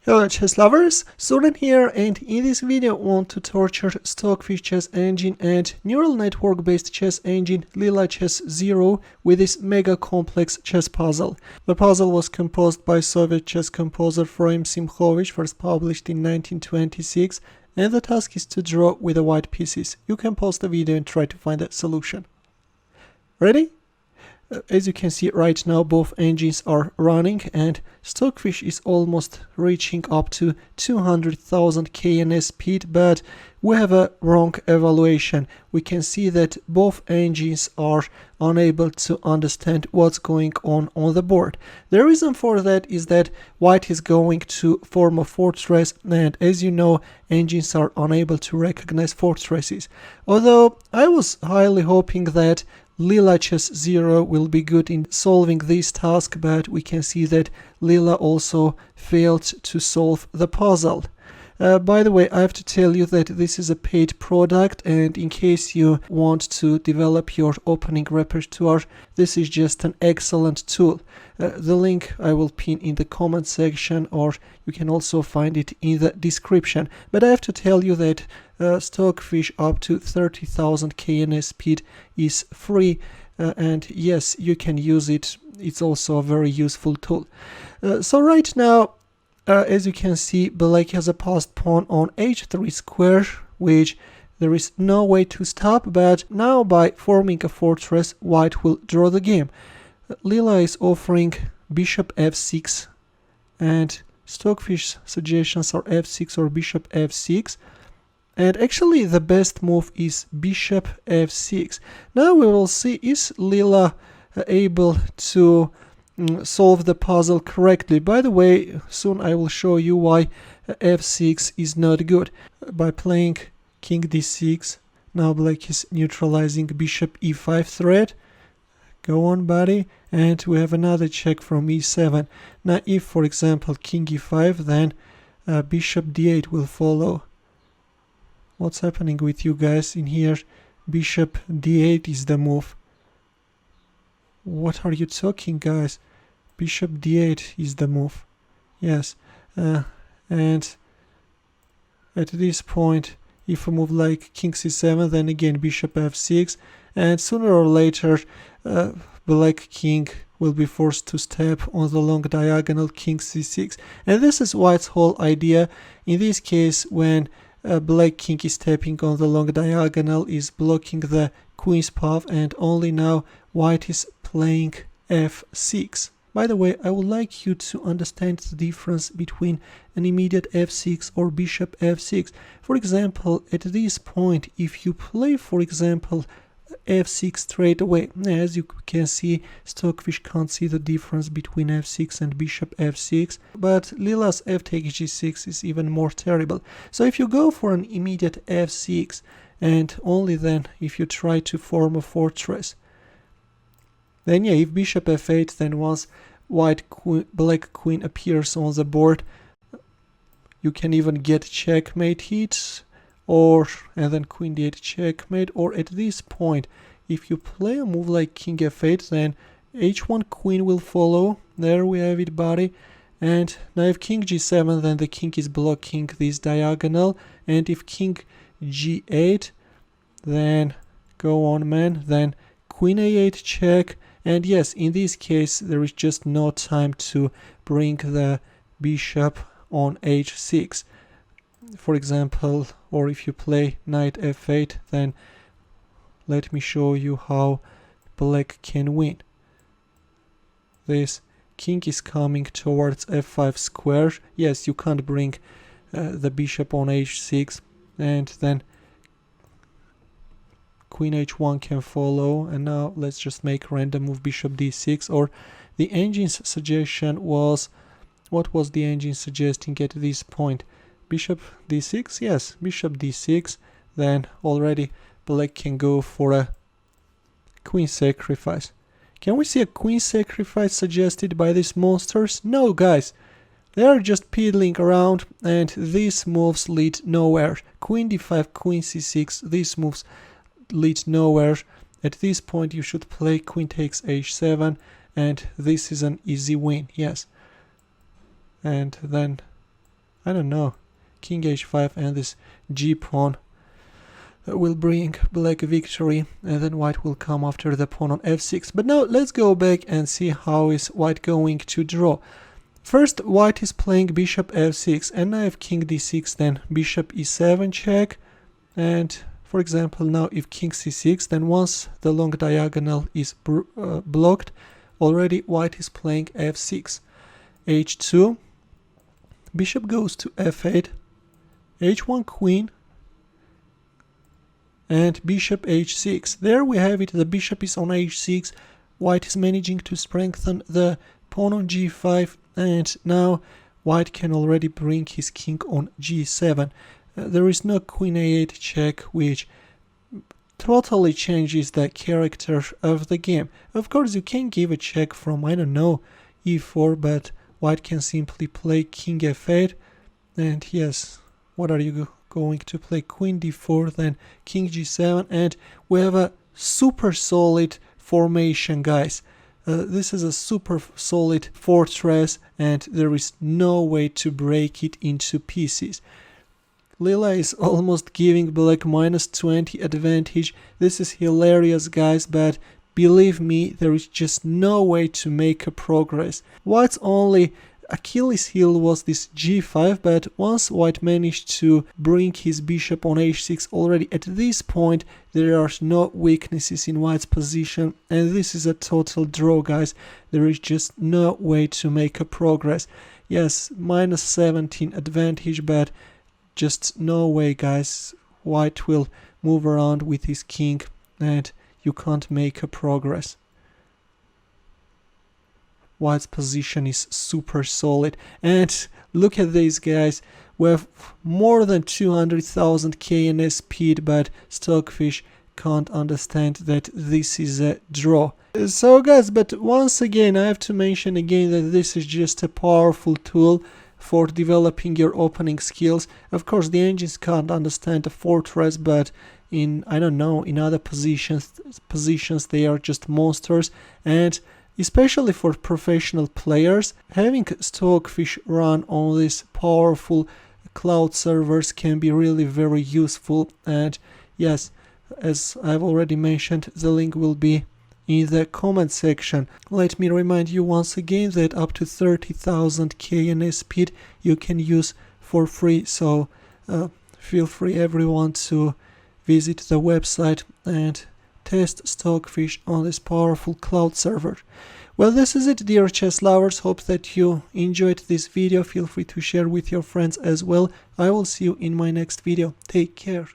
Hello chess lovers, Suren here, and in this video I want to torture Stockfish chess engine and neural network based chess engine Leela Chess 0 with this mega complex chess puzzle. The puzzle was composed by Soviet chess composer Froim Simkhovich, first published in 1926, and the task is to draw with the white pieces. You can pause the video and try to find a solution. Ready? As you can see right now, both engines are running and Stockfish is almost reaching up to 200,000 kns speed, but we have a wrong evaluation. We can see that both engines are unable to understand what's going on the board. The reason for that is that white is going to form a fortress, and as you know, engines are unable to recognize fortresses. Although I was highly hoping that Leela Chess 0 will be good in solving this task, but we can see that Leela also failed to solve the puzzle. By the way, I have to tell you that this is a paid product, and in case you want to develop your opening repertoire, this is just an excellent tool. The link I will pin in the comment section, or you can also find it in the description. But I have to tell you that Stockfish up to 30,000 kns speed is free, and yes, you can use it. It's also a very useful tool. So right now, as you can see, black has a passed pawn on h3 square, which there is no way to stop, but now by forming a fortress, white will draw the game. Leela is offering bishop f6, and Stockfish's suggestions are f6 or bishop f6. And actually the best move is bishop f6. Now we will see, is Leela able to solve the puzzle correctly. By the way, soon I will show you why f6 is not good. By playing king d6, now black is neutralizing bishop e5 threat. Go on, buddy. And we have another check from e7. Now if, for example, king e5, then bishop d8 will follow. What's happening with you guys in here? Bishop d8 is the move. What are you talking, guys? Bishop d8 is the move. Yes. And at this point, if I move like king c7, then again bishop f6. And sooner or later, black king will be forced to step on the long diagonal king c6. And this is white's whole idea. In this case, when black king is stepping on the long diagonal, is blocking the queen's path, and only now white is playing f6. By the way, I would like you to understand the difference between an immediate f6 or bishop f6. For example, at this point, if you play, for example, f6 straight away, as you can see, Stockfish can't see the difference between f6 and bishop f6, but Leela's f takes g6 is even more terrible. So if you go for an immediate f6, and only then if you try to form a fortress, then yeah, if bishop f8, then once black queen appears on the board, you can even get checkmate hits, and then queen d8 checkmate, or at this point, if you play a move like king f8, then h1 queen will follow. There we have it, buddy. And now if king g7, then the king is blocking this diagonal, and if king g8, then go on, man, then queen a8 check. And yes, in this case, there is just no time to bring the bishop on h6. For example, or if you play knight f8, then let me show you how black can win. This king is coming towards f5 square. Yes, you can't bring the bishop on h6, and then queen h1 can follow. And now let's just make random move bishop d6, or the engine's suggestion was, what was the engine suggesting at this point? Bishop d6, yes, bishop d6, then already black can go for a queen sacrifice. Can we see a queen sacrifice suggested by these monsters? No, guys, they are just piddling around, and these moves lead nowhere. Queen d5, queen c6, these moves lead nowhere. At this point you should play queen takes h7, and this is an easy win, yes. And then I don't know, king h5 and this g pawn will bring black victory, and then white will come after the pawn on f6. But now let's go back and see how is white going to draw. First, white is playing bishop f6, and now if king d6, then bishop e7 check. And for example, now if king c6, then once the long diagonal is blocked, already white is playing f6. h2, bishop goes to f8, h1 queen, and bishop h6. There we have it, the bishop is on h6, white is managing to strengthen the pawn on g5, and now white can already bring his king on g7. There is no queen a8 check, which totally changes the character of the game. Of course, you can give a check from, I don't know, e4, but white can simply play king f8, and yes, what are you going to play? Queen d4, then king g7, and we have a super solid formation, guys. This is a super solid fortress, and there is no way to break it into pieces. Leela is almost giving black -20 advantage. This is hilarious, guys, but believe me, there is just no way to make a progress. White's only Achilles heel was this g5, but once white managed to bring his bishop on h6, already at this point there are no weaknesses in white's position, and this is a total draw, guys. There is just no way to make a progress. Yes, -17 advantage, but just no way, guys. White will move around with his king, and you can't make a progress. White's position is super solid, and look at these, guys. We have more than 200,000 KNS speed, but Stockfish can't understand that this is a draw. So guys, but once again I have to mention again that this is just a powerful tool for developing your opening skills. Of course, the engines can't understand a fortress, but in, I don't know, in other positions they are just monsters. And especially for professional players, having Stockfish run on these powerful cloud servers can be really very useful. And yes, as I've already mentioned, the link will be in the comment section. Let me remind you once again that up to 30,000 KNS speed you can use for free, so feel free everyone to visit the website and test Stockfish on this powerful cloud server. Well, this is it, dear chess lovers. Hope that you enjoyed this video. Feel free to share with your friends as well. I will see you in my next video. Take care.